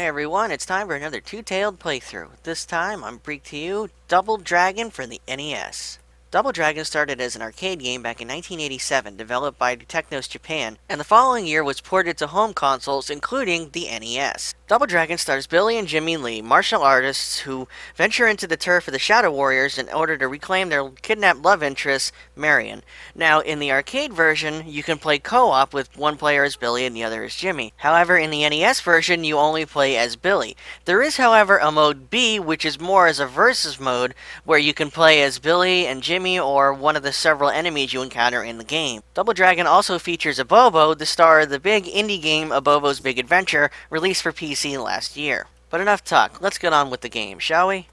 Hey everyone, it's time for another two-tailed playthrough. This time I'm bringing to you Double Dragon for the NES. Double Dragon started as an arcade game back in 1987, developed by Technos Japan, and the following year was ported to home consoles, including the NES. Double Dragon stars Billy and Jimmy Lee, martial artists who venture into the turf of the Shadow Warriors in order to reclaim their kidnapped love interest, Marion. Now, in the arcade version, you can play co-op with one player as Billy and the other as Jimmy. However, in the NES version, you only play as Billy. There is, however, a mode B, which is more as a versus mode, where you can play as Billy and Jimmy or one of the several enemies you encounter in the game. Double Dragon also features Abobo, the star of the big indie game Abobo's Big Adventure, released for PC last year. But enough talk, let's get on with the game, shall we?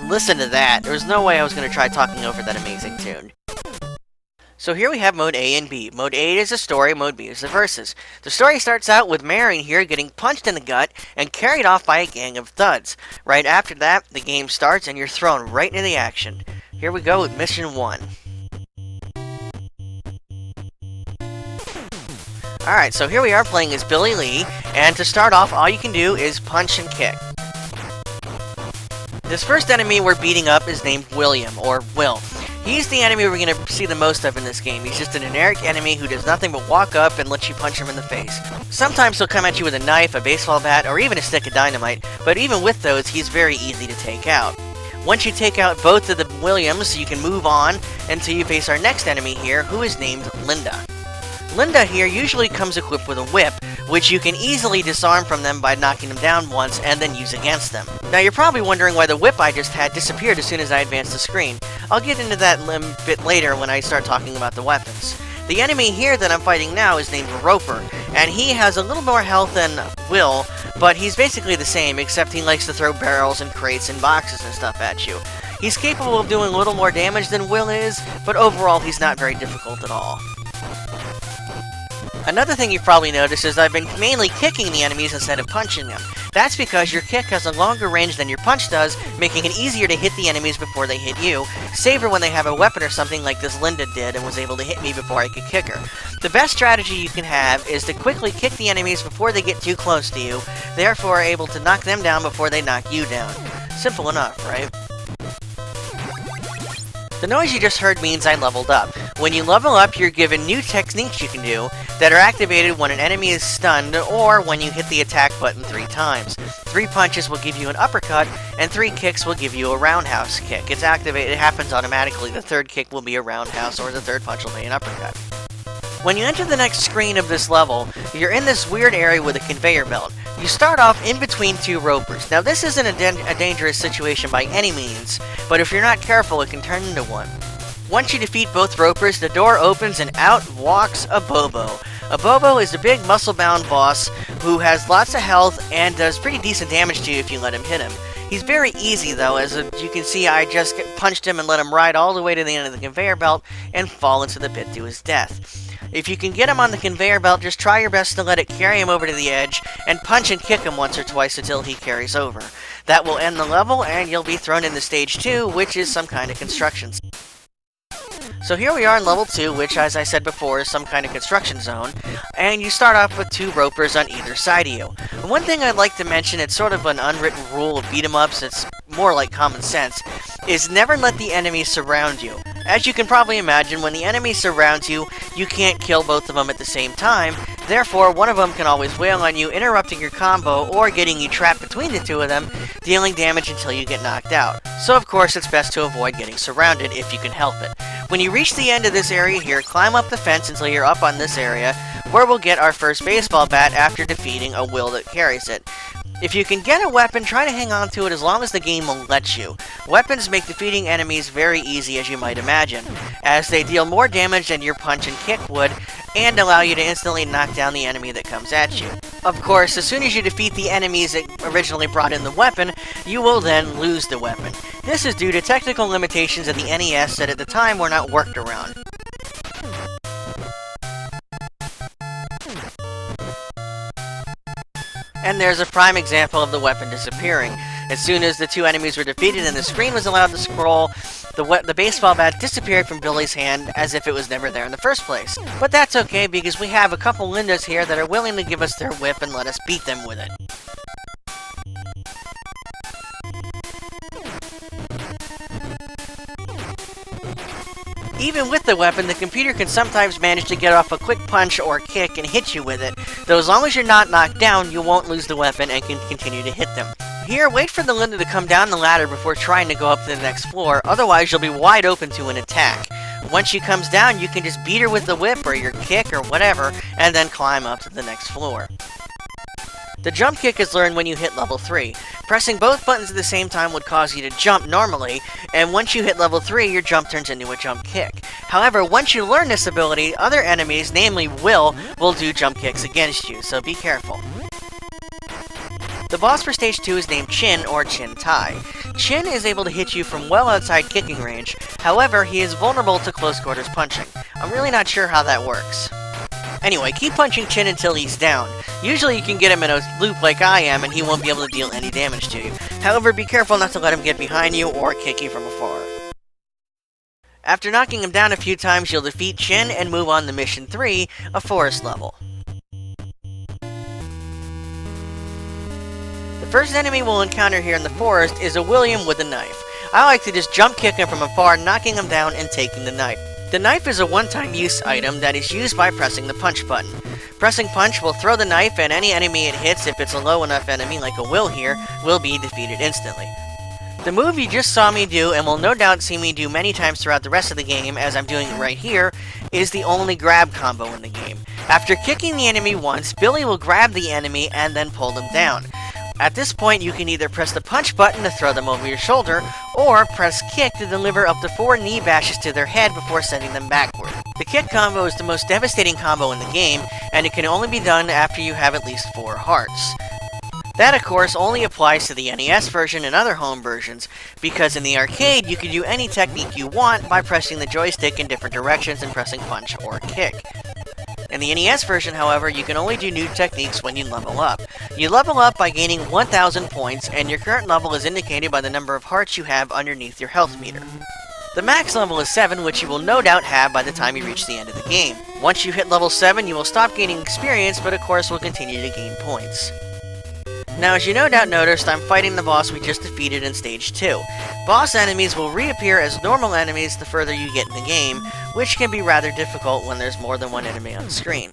Listen to that. There was no way I was going to try talking over that amazing tune. So here we have Mode A and B. Mode A is the story, Mode B is the verses. The story starts out with Marion here getting punched in the gut and carried off by a gang of thuds. Right after that, the game starts and you're thrown right into the action. Here we go with Mission 1. Alright, so here we are playing as Billy Lee, and to start off, all you can do is punch and kick. This first enemy we're beating up is named William, or Will. He's the enemy we're going to see the most of in this game. He's just a generic enemy who does nothing but walk up and let you punch him in the face. Sometimes he'll come at you with a knife, a baseball bat, or even a stick of dynamite, but even with those, he's very easy to take out. Once you take out both of the Williams, you can move on until you face our next enemy here, who is named Linda. Linda here usually comes equipped with a whip, which you can easily disarm from them by knocking them down once and then use against them. Now you're probably wondering why the whip I just had disappeared as soon as I advanced the screen. I'll get into that a bit later when I start talking about the weapons. The enemy here that I'm fighting now is named Roper, and he has a little more health than Will, but he's basically the same, except he likes to throw barrels and crates and boxes and stuff at you. He's capable of doing a little more damage than Will is, but overall he's not very difficult at all. Another thing you've probably noticed is I've been mainly kicking the enemies instead of punching them. That's because your kick has a longer range than your punch does, making it easier to hit the enemies before they hit you, save for when they have a weapon or something like this Linda did and was able to hit me before I could kick her. The best strategy you can have is to quickly kick the enemies before they get too close to you, therefore able to knock them down before they knock you down. Simple enough, right? The noise you just heard means I leveled up. When you level up, you're given new techniques you can do that are activated when an enemy is stunned or when you hit the attack button 3 times. 3 punches will give you an uppercut, and 3 kicks will give you a roundhouse kick. It's activated, it happens automatically. The 3rd kick will be a roundhouse, or the 3rd punch will be an uppercut. When you enter the next screen of this level, you're in this weird area with a conveyor belt. You start off in between 2 ropers. Now this isn't a dangerous situation by any means, but if you're not careful it can turn into one. Once you defeat both ropers, the door opens and out walks Abobo. Abobo is a big muscle-bound boss who has lots of health and does pretty decent damage to you if you let him hit him. He's very easy though, as you can see I just punched him and let him ride all the way to the end of the conveyor belt and fall into the pit to his death. If you can get him on the conveyor belt, just try your best to let it carry him over to the edge, and punch and kick him once or twice until he carries over. That will end the level, and you'll be thrown into stage 2, which is some kind of construction. So here we are in level 2, which, as I said before, is some kind of construction zone, and you start off with 2 ropers on either side of you. And one thing I'd like to mention, it's sort of an unwritten rule of beat-em-ups, it's more like common sense, is never let the enemies surround you. As you can probably imagine, when the enemy surrounds you, you can't kill both of them at the same time, therefore one of them can always wail on you, interrupting your combo, or getting you trapped between the 2 of them, dealing damage until you get knocked out. So of course it's best to avoid getting surrounded if you can help it. When you reach the end of this area here, climb up the fence until you're up on this area, where we'll get our first baseball bat after defeating a Will that carries it. If you can get a weapon, try to hang on to it as long as the game will let you. Weapons make defeating enemies very easy, as you might imagine, as they deal more damage than your punch and kick would, and allow you to instantly knock down the enemy that comes at you. Of course, as soon as you defeat the enemies that originally brought in the weapon, you will then lose the weapon. This is due to technical limitations of the NES that at the time were not worked around. And there's a prime example of the weapon disappearing. As soon as the two enemies were defeated and the screen was allowed to scroll, the baseball bat disappeared from Billy's hand as if it was never there in the first place. But that's okay, because we have a couple Lindas here that are willing to give us their whip and let us beat them with it. Even with the weapon, the computer can sometimes manage to get off a quick punch or kick and hit you with it, though as long as you're not knocked down, you won't lose the weapon and can continue to hit them. Here, wait for the Linda to come down the ladder before trying to go up to the next floor, otherwise you'll be wide open to an attack. Once she comes down, you can just beat her with the whip or your kick or whatever, and then climb up to the next floor. The jump kick is learned when you hit level 3. Pressing both buttons at the same time would cause you to jump normally, and once you hit level 3, your jump turns into a jump kick. However, once you learn this ability, other enemies, namely will do jump kicks against you, so be careful. The boss for Stage 2 is named Chin, or Chin Tai. Chin is able to hit you from well outside kicking range, however, he is vulnerable to close quarters punching. I'm really not sure how that works. Anyway, keep punching Chin until he's down. Usually you can get him in a loop like I am, and he won't be able to deal any damage to you. However, be careful not to let him get behind you or kick you from afar. After knocking him down a few times, you'll defeat Chin and move on to Mission 3, a forest level. The first enemy we'll encounter here in the forest is a William with a knife. I like to just jump kick him from afar, knocking him down and taking the knife. The knife is a one-time use item that is used by pressing the punch button. Pressing punch will throw the knife, and any enemy it hits, if it's a low enough enemy like a Will here, will be defeated instantly. The move you just saw me do, and will no doubt see me do many times throughout the rest of the game, as I'm doing it right here, is the only grab combo in the game. After kicking the enemy once, Billy will grab the enemy and then pull them down. At this point, you can either press the punch button to throw them over your shoulder, or press kick to deliver up to 4 knee bashes to their head before sending them backward. The kick combo is the most devastating combo in the game, and it can only be done after you have at least 4 hearts. That, of course, only applies to the NES version and other home versions, because in the arcade, you can do any technique you want by pressing the joystick in different directions and pressing punch or kick. In the NES version, however, you can only do new techniques when you level up. You level up by gaining 1,000 points, and your current level is indicated by the number of hearts you have underneath your health meter. The max level is 7, which you will no doubt have by the time you reach the end of the game. Once you hit level 7, you will stop gaining experience, but of course will continue to gain points. Now, as you no doubt noticed, I'm fighting the boss we just defeated in Stage 2. Boss enemies will reappear as normal enemies the further you get in the game, which can be rather difficult when there's more than one enemy on screen.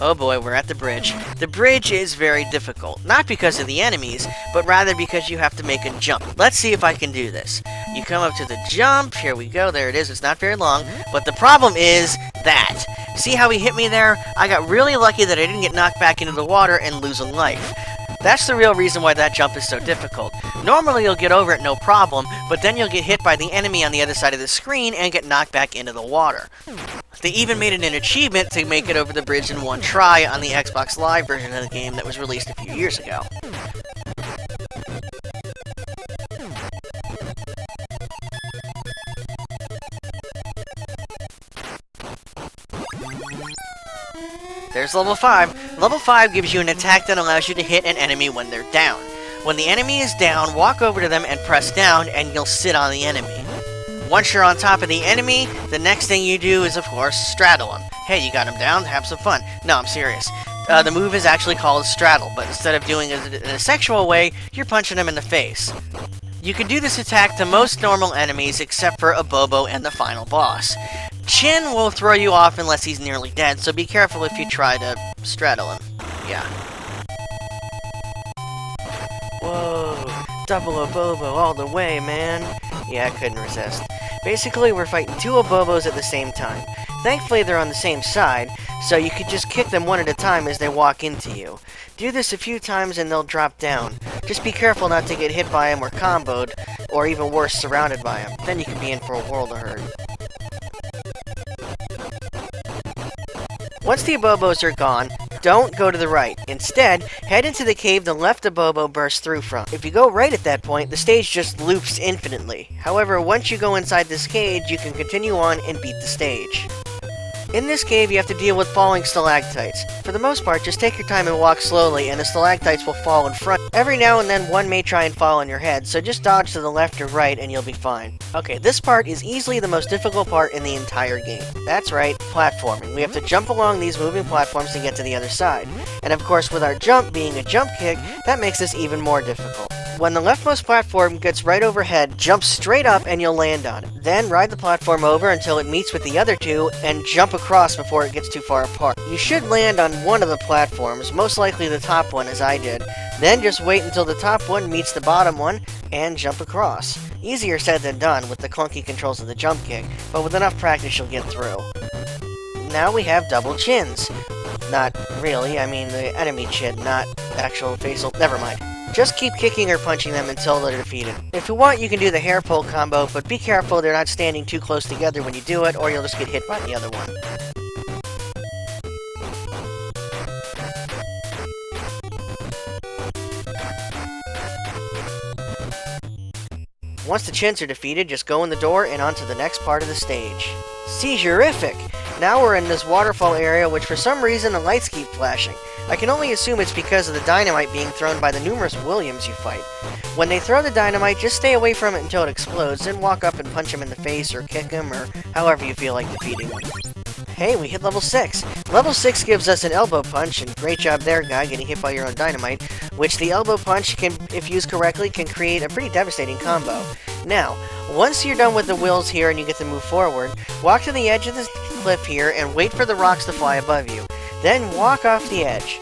Oh boy, we're at the bridge. The bridge is very difficult, not because of the enemies, but rather because you have to make a jump. Let's see if I can do this. You come up to the jump, here we go, there it is, it's not very long, but the problem is that. See how he hit me there? I got really lucky that I didn't get knocked back into the water and lose a life. That's the real reason why that jump is so difficult. Normally you'll get over it no problem, but then you'll get hit by the enemy on the other side of the screen and get knocked back into the water. They even made it an achievement to make it over the bridge in one try on the Xbox Live version of the game that was released a few years ago. There's level 5. Level 5 gives you an attack that allows you to hit an enemy when they're down. When the enemy is down, walk over to them and press down, and you'll sit on the enemy. Once you're on top of the enemy, the next thing you do is, of course, straddle him. Hey, you got him down? Have some fun. No, I'm serious. The move is actually called straddle, but instead of doing it in a sexual way, you're punching him in the face. You can do this attack to most normal enemies except for a Bobo and the final boss. Chin will throw you off unless he's nearly dead, so be careful if you try to straddle him. Yeah. Whoa, double Bobo all the way, man. Yeah, I couldn't resist. Basically, we're fighting 2 Obobos at the same time. Thankfully, they're on the same side, so you could just kick them one at a time as they walk into you. Do this a few times and they'll drop down. Just be careful not to get hit by them or comboed, or even worse, surrounded by them. Then you can be in for a world of hurt. Once the Abobos are gone, don't go to the right. Instead, head into the cave the left Abobo burst through from. If you go right at that point, the stage just loops infinitely. However, once you go inside this cage, you can continue on and beat the stage. In this cave, you have to deal with falling stalactites. For the most part, just take your time and walk slowly, and the stalactites will fall in front. Every now and then, one may try and fall on your head, so just dodge to the left or right and you'll be fine. Okay, this part is easily the most difficult part in the entire game. That's right, platforming. We have to jump along these moving platforms to get to the other side. And of course, with our jump being a jump kick, that makes this even more difficult. When the leftmost platform gets right overhead, jump straight up and you'll land on it. Then ride the platform over until it meets with the other two and jump across before it gets too far apart. You should land on one of the platforms, most likely the top one as I did. Then just wait until the top one meets the bottom one and jump across. Easier said than done with the clunky controls of the jump kick, but with enough practice you'll get through. Now we have double chins. Not really, I mean the enemy chin, not actual facial. Never mind. Just keep kicking or punching them until they're defeated. If you want, you can do the hair pull combo, but be careful they're not standing too close together when you do it, or you'll just get hit by the other one. Once the chins are defeated, just go in the door and onto the next part of the stage. Seizure-ific! Now we're in this waterfall area, which for some reason the lights keep flashing. I can only assume it's because of the dynamite being thrown by the numerous Williams you fight. When they throw the dynamite, just stay away from it until it explodes, then walk up and punch him in the face or kick him or however you feel like defeating him. Hey, we hit level 6. Level 6 gives us an elbow punch, and great job there, guy, getting hit by your own dynamite, which the elbow punch, can, if used correctly, can create a pretty devastating combo. Now, once you're done with the wheels here and you get to move forward, walk to the edge of the cliff here and wait for the rocks to fly above you. Then walk off the edge.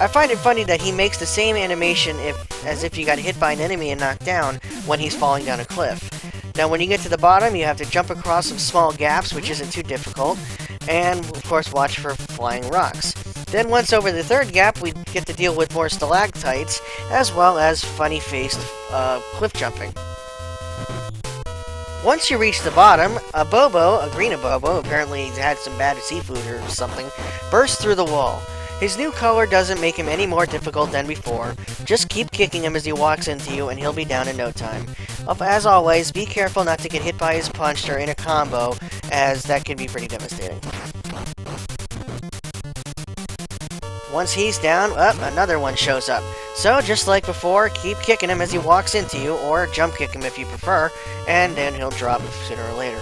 I find it funny that he makes the same animation as if you got hit by an enemy and knocked down when he's falling down a cliff. Now when you get to the bottom, you have to jump across some small gaps, which isn't too difficult, and of course watch for flying rocks. Then once over the third gap, we get to deal with more stalactites, as well as funny-faced cliff jumping. Once you reach the bottom, a green abobo, apparently he's had some bad seafood or something, bursts through the wall. His new color doesn't make him any more difficult than before. Just keep kicking him as he walks into you and he'll be down in no time. As always, be careful not to get hit by his punch or in a combo, as that can be pretty devastating. Once he's down, another one shows up. So, just like before, keep kicking him as he walks into you, or jump kick him if you prefer, and then he'll drop sooner or later.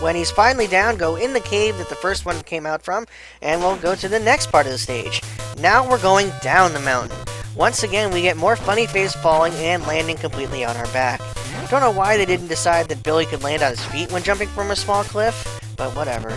When he's finally down, go in the cave that the first one came out from, and we'll go to the next part of the stage. Now we're going down the mountain. Once again, we get more funny face falling and landing completely on our back. Don't know why they didn't decide that Billy could land on his feet when jumping from a small cliff, but whatever.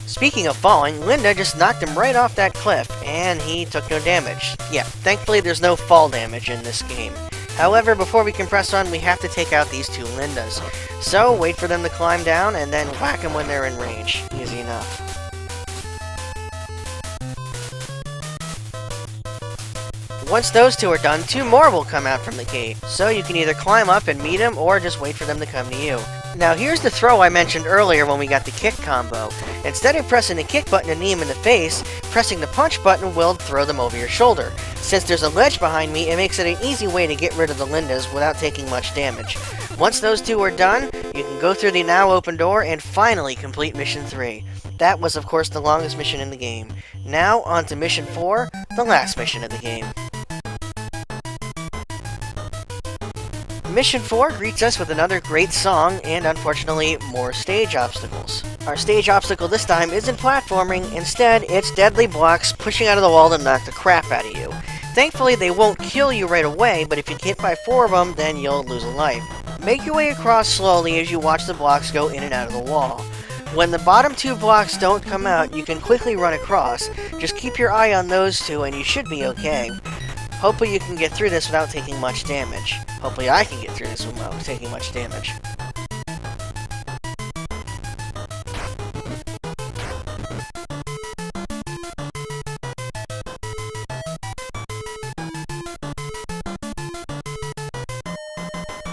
Speaking of falling, Linda just knocked him right off that cliff, and he took no damage. Yeah, thankfully there's no fall damage in this game. However, before we can press on, we have to take out these two Lindas. So, wait for them to climb down, and then whack them when they're in range. Easy enough. Once those two are done, two more will come out from the cave. So you can either climb up and meet them, or just wait for them to come to you. Now here's the throw I mentioned earlier when we got the kick combo. Instead of pressing the kick button to knee him in the face, pressing the punch button will throw them over your shoulder. Since there's a ledge behind me, it makes it an easy way to get rid of the Lindas without taking much damage. Once those two are done, you can go through the now open door and finally complete Mission 3. That was of course the longest mission in the game. Now on to Mission 4, the last mission of the game. Mission 4 greets us with another great song, and unfortunately, more stage obstacles. Our stage obstacle this time isn't platforming, instead, it's deadly blocks pushing out of the wall to knock the crap out of you. Thankfully, they won't kill you right away, but if you get hit by 4 of them, then you'll lose a life. Make your way across slowly as you watch the blocks go in and out of the wall. When the bottom 2 blocks don't come out, you can quickly run across. Just keep your eye on those 2 and you should be okay. Hopefully you can get through this without taking much damage. Hopefully I can get through this without taking much damage.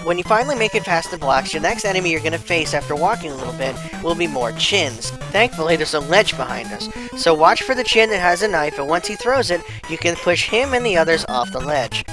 When you finally make it past the blocks, the next enemy you're going to face after walking a little bit will be more chins. Thankfully, there's a ledge behind us, so watch for the chin that has a knife, and once he throws it, you can push him and the others off the ledge.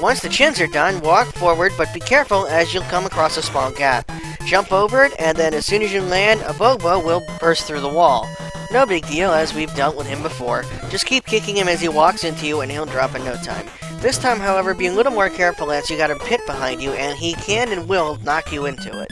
Once the chins are done, walk forward, but be careful as you'll come across a small gap. Jump over it, and then as soon as you land, a Bobo will burst through the wall. No big deal, as we've dealt with him before. Just keep kicking him as he walks into you, and he'll drop in no time. This time, however, be a little more careful as you got a pit behind you, and he can and will knock you into it.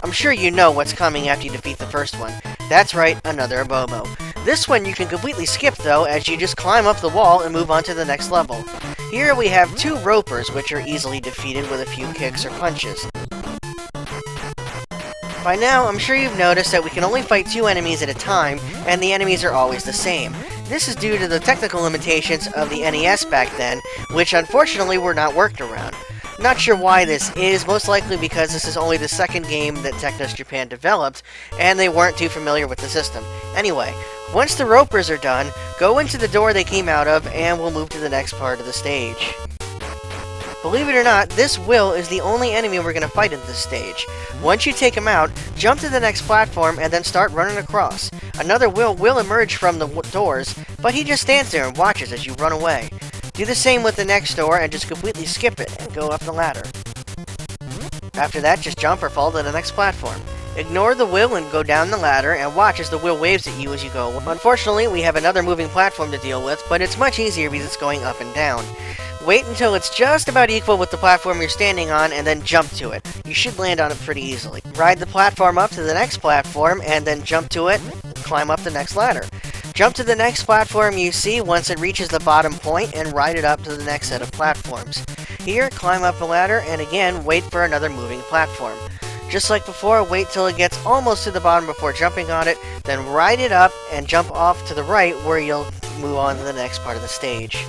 I'm sure you know what's coming after you defeat the first one. That's right, another Bobo. This one you can completely skip though, as you just climb up the wall and move on to the next level. Here we have two ropers, which are easily defeated with a few kicks or punches. By now, I'm sure you've noticed that we can only fight 2 enemies at a time, and the enemies are always the same. This is due to the technical limitations of the NES back then, which unfortunately were not worked around. Not sure why this is, most likely because this is only the second game that Technos Japan developed, and they weren't too familiar with the system. Anyway, once the ropers are done, go into the door they came out of, and we'll move to the next part of the stage. Believe it or not, this Will is the only enemy we're going to fight in this stage. Once you take him out, jump to the next platform and then start running across. Another will emerge from the doors, but he just stands there and watches as you run away. Do the same with the next door and just completely skip it and go up the ladder. After that, just jump or fall to the next platform. Ignore the will and go down the ladder and watch as the will waves at you as you go. Unfortunately, we have another moving platform to deal with, but it's much easier because it's going up and down. Wait until it's just about equal with the platform you're standing on and then jump to it. You should land on it pretty easily. Ride the platform up to the next platform and then jump to it and climb up the next ladder. Jump to the next platform you see once it reaches the bottom point and ride it up to the next set of platforms. Here, climb up the ladder and again, wait for another moving platform. Just like before, wait till it gets almost to the bottom before jumping on it, then ride it up and jump off to the right where you'll move on to the next part of the stage.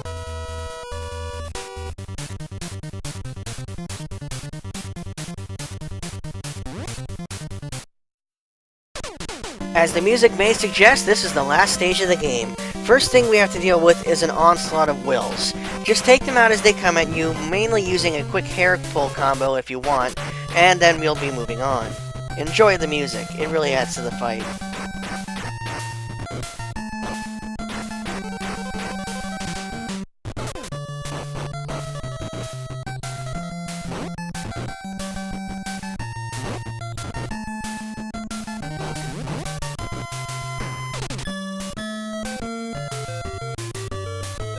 As the music may suggest, this is the last stage of the game. First thing we have to deal with is an onslaught of wills. Just take them out as they come at you, mainly using a quick hair pull combo if you want, and then we'll be moving on. Enjoy the music, it really adds to the fight.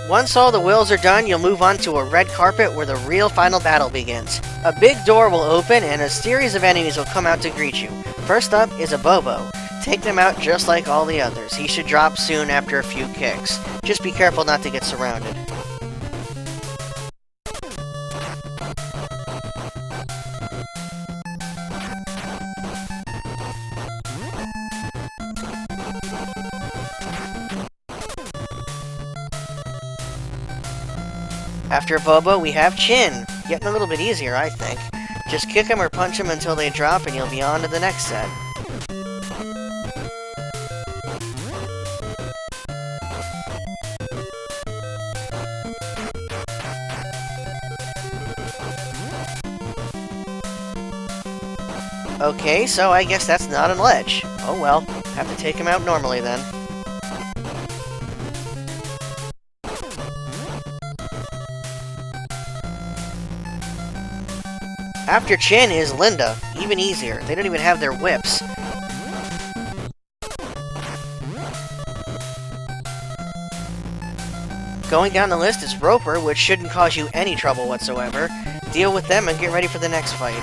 Once all the wills are done, you'll move on to a red carpet where the real final battle begins. A big door will open and a series of enemies will come out to greet you. First up is a Bobo. Take them out just like all the others. He should drop soon after a few kicks. Just be careful not to get surrounded. After Bobo, we have Chin. Getting a little bit easier, I think. Just kick him or punch him until they drop and you'll be on to the next set. Okay, so I guess that's not a ledge. Oh well, have to take him out normally then. After Chin is Linda, even easier. They don't even have their whips. Going down the list is Roper, which shouldn't cause you any trouble whatsoever. Deal with them and get ready for the next fight.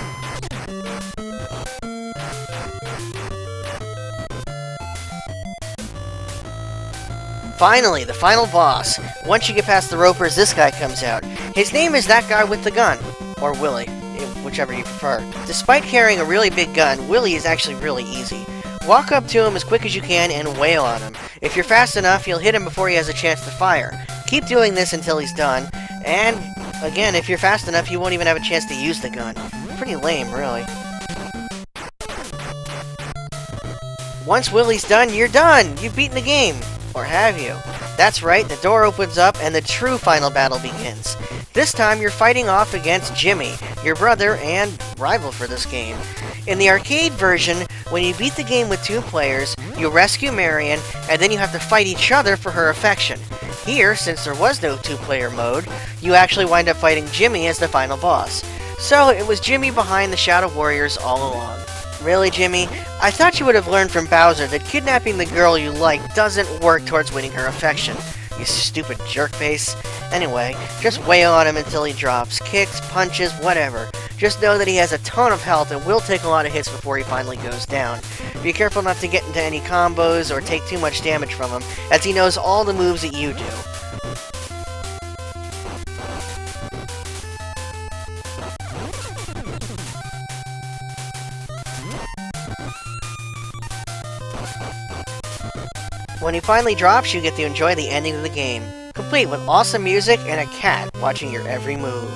Finally, the final boss. Once you get past the ropers, this guy comes out. His name is that guy with the gun. Or Willie, whichever you prefer. Despite carrying a really big gun, Willie is actually really easy. Walk up to him as quick as you can and wail on him. If you're fast enough, you'll hit him before he has a chance to fire. Keep doing this until he's done, and again, if you're fast enough, he won't even have a chance to use the gun. Pretty lame, really. Once Willie's done, you're done! You've beaten the game! Or have you? That's right, the door opens up and the true final battle begins. This time you're fighting off against Jimmy, your brother and rival for this game. In the arcade version, when you beat the game with 2 players, you rescue Marion, and then you have to fight each other for her affection. Here, since there was no 2-player mode, you actually wind up fighting Jimmy as the final boss. So it was Jimmy behind the Shadow Warriors all along. Really, Jimmy? I thought you would have learned from Bowser that kidnapping the girl you like doesn't work towards winning her affection. You stupid jerkface. Anyway, just wail on him until he drops. Kicks, punches, whatever. Just know that he has a ton of health and will take a lot of hits before he finally goes down. Be careful not to get into any combos or take too much damage from him, as he knows all the moves that you do. When he finally drops, you get to enjoy the ending of the game, complete with awesome music and a cat watching your every move.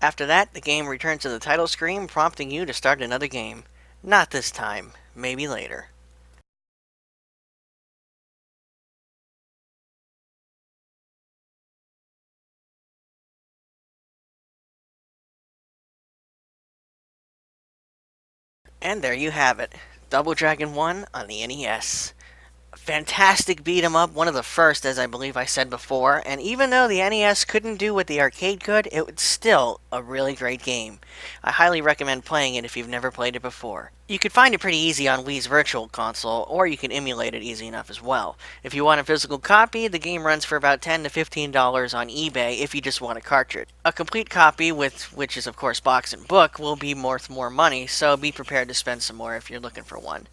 After that, the game returns to the title screen, prompting you to start another game. Not this time, maybe later. And there you have it, Double Dragon 1 on the NES. Fantastic beat 'em up, one of the first, as I believe I said before, and even though the NES couldn't do what the arcade could, it was still a really great game. I highly recommend playing it if you've never played it before. You could find it pretty easy on Wii's Virtual Console, or you can emulate it easy enough as well. If you want a physical copy, the game runs for about $10 to $15 on eBay if you just want a cartridge. A complete copy, which is of course box and book, will be worth more money, so be prepared to spend some more if you're looking for one.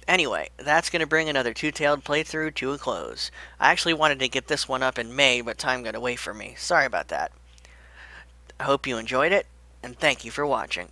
Anyway, that's going to bring another two-tailed playthrough to a close. I actually wanted to get this one up in May, but time got away from me. Sorry about that. I hope you enjoyed it, and thank you for watching.